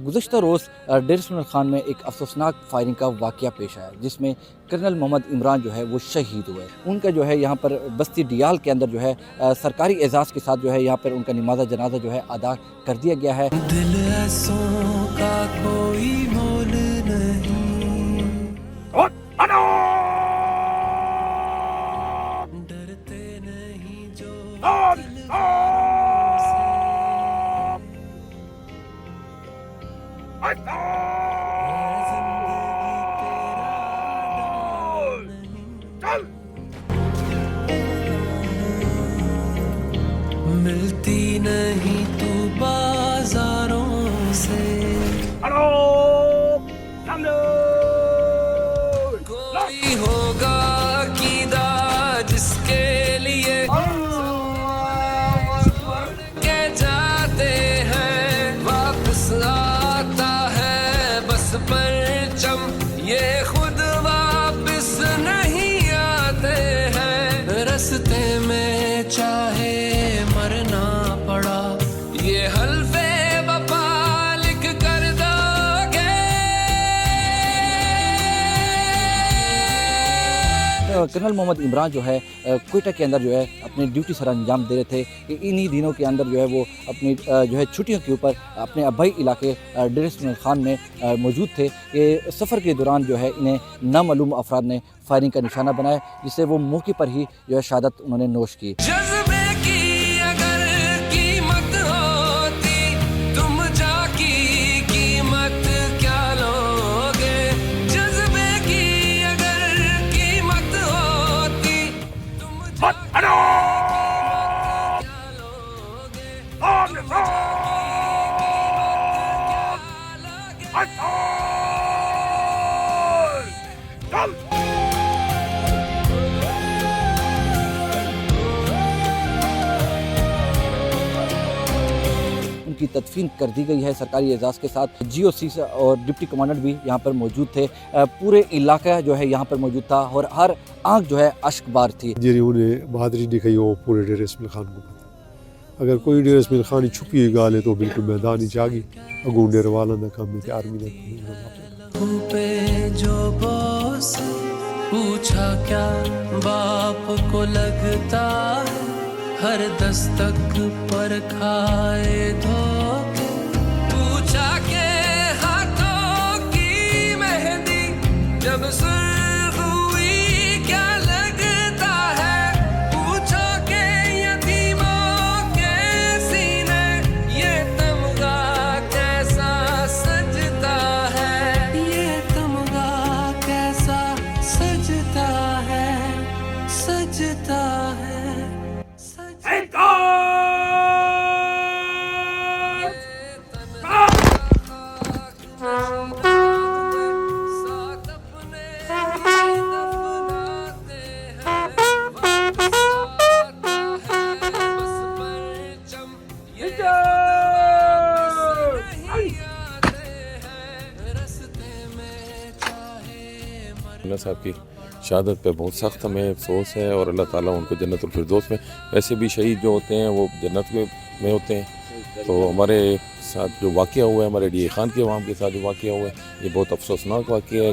गुज़श्ता रोज़ der Ismail Khan में एक अफसोसनाक फायरिंग का वाक़या पेश आया जिसमें कर्नल मोहम्मद इमरान जो है वो शहीद हुए। उनका जो है यहाँ पर बस्ती डियाल के अंदर जो है सरकारी एजाज़ के साथ जो है यहाँ पर उनका नमाज़ जनाजा जो है अदा कर दिया गया है। दिल ऐसों का कोई मोल नहीं, डरते नहीं जो मिलती नहीं तू बाजारों से, कोई होगा कीदा जिसके लिए के जाते हैं, वापस आता है बस परचम, ये खुद वापस नहीं आते हैं। रस्ते में चाहे मरना पड़ा, ये हल्फे वफा लिख कर दोगे। कर्नल मोहम्मद इमरान जो है कोयटा के अंदर जो है अपनी ड्यूटी सर अंजाम दे रहे थे कि इन्हीं दिनों के अंदर जो है वो अपनी जो है छुट्टियों के ऊपर अपने आबाई इलाके डेर इस्माइल खान में मौजूद थे कि सफ़र के दौरान जो है इन्हें नामालूम अफराद ने फायरिंग का निशाना बनाया, जिससे वो मौके पर ही जो है शहादत उन्होंने नोश की। जज्बे की अगर कीमत होती, तुम जाकी कीमत क्या लोगे। जज्बे की अगर कीमत होती, तुम जाकी कीमत क्या लोगे। तुम जाकी कीमत क्या लोगे। उनकी तदफीन कर दी गई है सरकारी एजाज़ के साथ। GOC और डिप्टी कमांडेंट भी यहाँ पर मौजूद थे। पूरे इलाका जो है यहाँ पर मौजूद था और हर आंख जो है अश्कबार थी। जी उन्हें बहादुरी दिखाई वो पूरे डेर इस्माइल खान को पता। अगर कोई डेर इस्माइल खान की छुपी हुई गाल है तो बिल्कुल मैदान ही जागी अगू डेर वाला ना काम में आर्मी ने पे जो बॉस पूछा क्या बाप को लगता है, हर दस्तक पर खाए धोखे। पूछा के हाथों की मेहंदी जब सुर्ख हुई क्या लगता है। पूछा के यतीमों के सीने ये तमगा कैसा सजता है, ये तमगा कैसा सजता है, सजता है। साहब की शहादत पे बहुत सख्त हमें अफसोस है और अल्लाह ताला उनको जन्नतुल फिरदौस में, वैसे भी शहीद जो होते हैं वो जन्नत में होते हैं। तो हमारे साथ जो वाक़या हुआ है, हमारे DA खान के अवाम के साथ जो वाक़या हुआ है, ये बहुत अफसोसनाक वाक़या है।